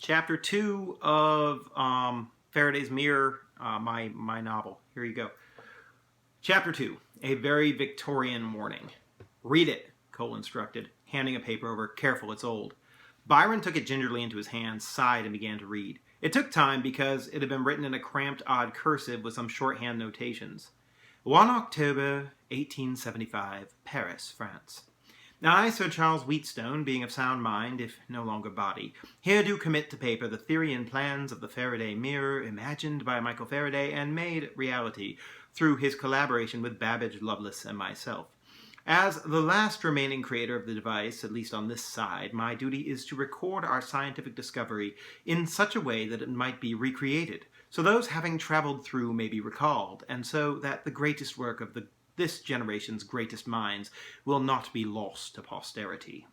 Chapter 2 of Faraday's Mirror, my novel. Here you go. Chapter 2, A Very Victorian Morning. Read it, Cole instructed, handing a paper over. Careful, it's old. Byron took it gingerly into his hands, sighed, and began to read. It took time because it had been written in a cramped, odd cursive with some shorthand notations. 1 October, 1875, Paris, France. I, Sir Charles Wheatstone, being of sound mind, if no longer body, here do commit to paper the theory and plans of the Faraday mirror, imagined by Michael Faraday and made reality through his collaboration with Babbage, Lovelace, and myself. As the last remaining creator of the device, at least on this side, my duty is to record our scientific discovery in such a way that it might be recreated, so those having traveled through may be recalled, and so that the greatest work of this generation's greatest minds will not be lost to posterity.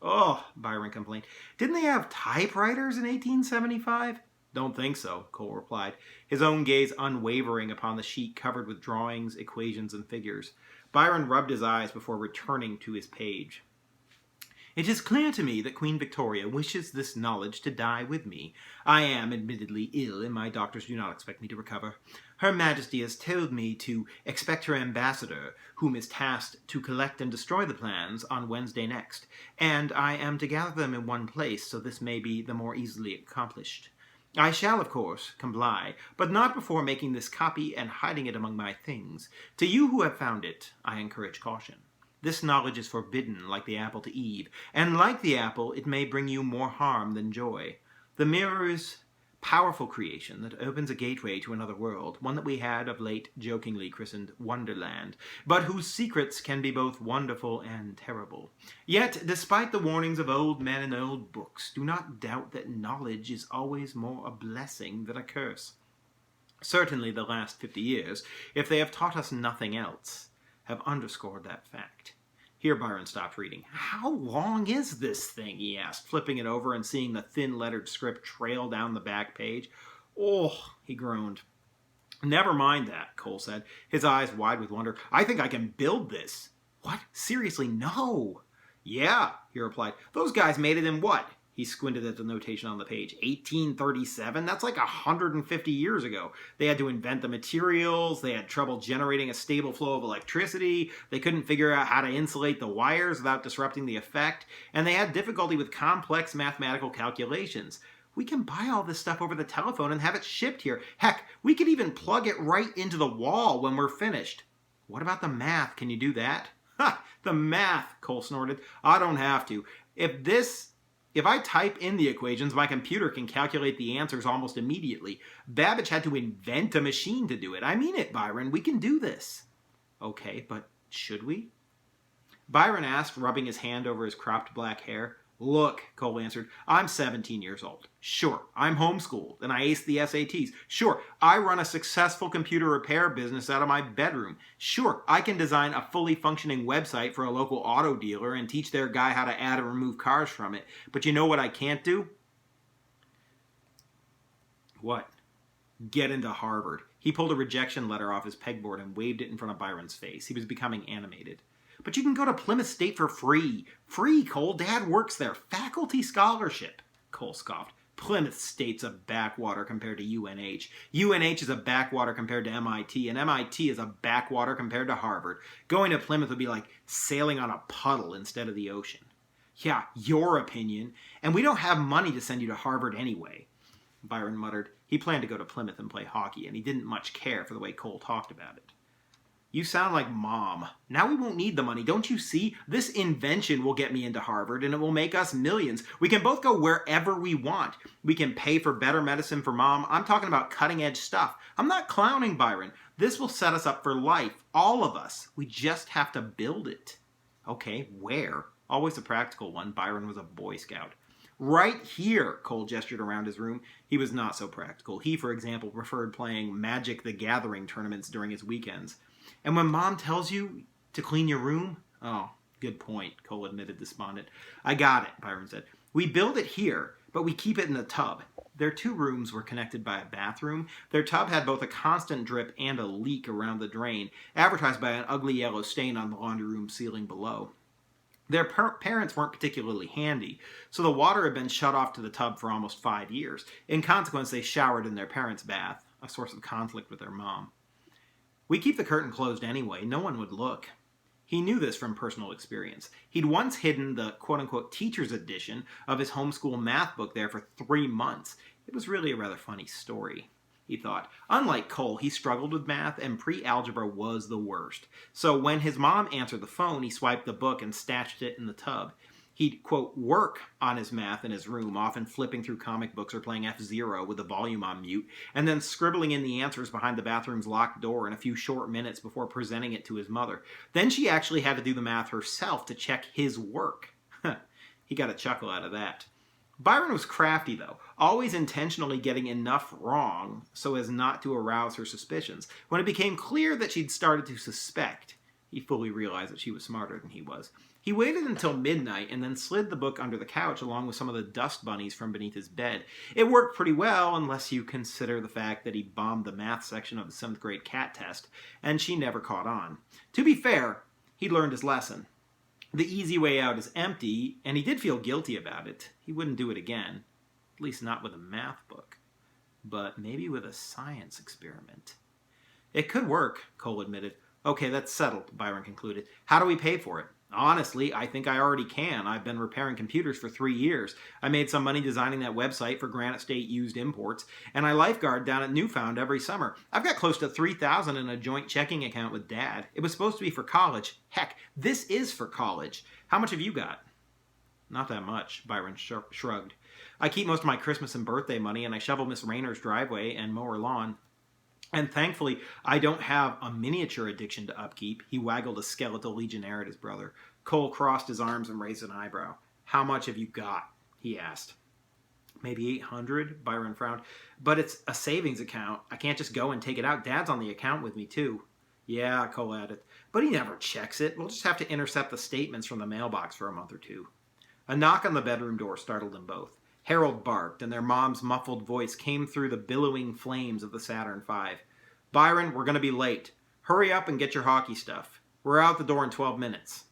Oh, Byron complained. Didn't they have typewriters in 1875? Don't think so, Cole replied, his own gaze unwavering upon the sheet covered with drawings, equations, and figures. Byron rubbed his eyes before returning to his page. It is clear to me that Queen Victoria wishes this knowledge to die with me. I am admittedly ill, and my doctors do not expect me to recover. Her Majesty has told me to expect her ambassador, whom is tasked to collect and destroy the plans, on Wednesday next, and I am to gather them in one place, so this may be the more easily accomplished. I shall, of course, comply, but not before making this copy and hiding it among my things. To you who have found it, I encourage caution. This knowledge is forbidden, like the apple to Eve, and like the apple, it may bring you more harm than joy. The mirror is powerful creation that opens a gateway to another world, one that we had of late jokingly christened Wonderland, but whose secrets can be both wonderful and terrible. Yet, despite the warnings of old men and old books, do not doubt that knowledge is always more a blessing than a curse. Certainly the last 50 years, if they have taught us nothing else, have underscored that fact. Here Byron stopped reading. How long is this thing? He asked, flipping it over and seeing the thin lettered script trail down the back page. Oh, he groaned. Never mind that, Cole said, his eyes wide with wonder. I think I can build this. What? Seriously, no. Yeah, he replied. Those guys made it in what? He squinted at the notation on the page. 1837? That's like 150 years ago. They had to invent the materials. They had trouble generating a stable flow of electricity. They couldn't figure out how to insulate the wires without disrupting the effect. And they had difficulty with complex mathematical calculations. We can buy all this stuff over the telephone and have it shipped here. Heck, we could even plug it right into the wall when we're finished. What about the math? Can you do that? Ha! The math, Cole snorted. I don't have to. If I type in the equations, my computer can calculate the answers almost immediately. Babbage had to invent a machine to do it. I mean it, Byron. We can do this. Okay, but should we? Byron asked, rubbing his hand over his cropped black hair. Look, Cole answered, I'm 17 years old. Sure, I'm homeschooled, and I aced the SATs. Sure, I run a successful computer repair business out of my bedroom. Sure, I can design a fully functioning website for a local auto dealer and teach their guy how to add and remove cars from it. But you know what I can't do? What? Get into Harvard. He pulled a rejection letter off his pegboard and waved it in front of Byron's face. He was becoming animated. But you can go to Plymouth State for free. Free, Cole. Dad works there. Faculty scholarship. Cole scoffed. Plymouth State's a backwater compared to UNH. UNH is a backwater compared to MIT, and MIT is a backwater compared to Harvard. Going to Plymouth would be like sailing on a puddle instead of the ocean. Yeah, your opinion. And we don't have money to send you to Harvard anyway, Byron muttered. He planned to go to Plymouth and play hockey, and he didn't much care for the way Cole talked about it. You sound like Mom. Now we won't need the money. Don't you see? This invention will get me into Harvard, and it will make us millions. We can both go wherever we want. We can pay for better medicine for Mom. I'm talking about cutting-edge stuff. I'm not clowning, Byron. This will set us up for life. All of us. We just have to build it. Okay, where? Always a practical one. Byron was a Boy Scout. Right here, Cole gestured around his room. He was not so practical. He, for example, preferred playing Magic the Gathering tournaments during his weekends. And when Mom tells you to clean your room? Oh, good point, Cole admitted despondent. I got it, Byron said. We build it here, but we keep it in the tub. Their 2 rooms were connected by a bathroom. Their tub had both a constant drip and a leak around the drain, advertised by an ugly yellow stain on the laundry room ceiling below. Their parents weren't particularly handy, so the water had been shut off to the tub for almost 5 years. In consequence, they showered in their parents' bath, a source of conflict with their mom. We keep the curtain closed anyway. No one would look. He knew this from personal experience. He'd once hidden the quote-unquote teacher's edition of his homeschool math book there for 3 months. It was really a rather funny story, he thought. Unlike Cole, he struggled with math, and pre-algebra was the worst. So when his mom answered the phone, he swiped the book and stashed it in the tub. He'd, quote, work on his math in his room, often flipping through comic books or playing F-Zero with the volume on mute, and then scribbling in the answers behind the bathroom's locked door in a few short minutes before presenting it to his mother. Then she actually had to do the math herself to check his work. He got a chuckle out of that. Byron was crafty, though, always intentionally getting enough wrong so as not to arouse her suspicions. When it became clear that she'd started to suspect, he fully realized that she was smarter than he was. He waited until midnight and then slid the book under the couch along with some of the dust bunnies from beneath his bed. It worked pretty well, unless you consider the fact that he bombed the math section of the 7th grade cat test, and she never caught on. To be fair, he'd learned his lesson. The easy way out is empty, and he did feel guilty about it. He wouldn't do it again, at least not with a math book, but maybe with a science experiment. It could work, Cole admitted. Okay, that's settled, Byron concluded. How do we pay for it? Honestly, I think I already can. I've been repairing computers for 3 years. I made some money designing that website for Granite State Used Imports, and I lifeguard down at Newfound every summer. I've got close to $3,000 in a joint checking account with Dad. It was supposed to be for college. Heck, this is for college. How much have you got? Not that much, Byron shrugged. I keep most of my Christmas and birthday money, and I shovel Miss Raynor's driveway and mow her lawn. And thankfully, I don't have a miniature addiction to upkeep. He waggled a skeletal legionnaire at his brother. Cole crossed his arms and raised an eyebrow. How much have you got? He asked. Maybe 800, Byron frowned. But it's a savings account. I can't just go and take it out. Dad's on the account with me, too. Yeah, Cole added. But he never checks it. We'll just have to intercept the statements from the mailbox for a month or two. A knock on the bedroom door startled them both. Harold barked, and their mom's muffled voice came through the billowing flames of the Saturn V. Byron, we're going to be late. Hurry up and get your hockey stuff. We're out the door in 12 minutes.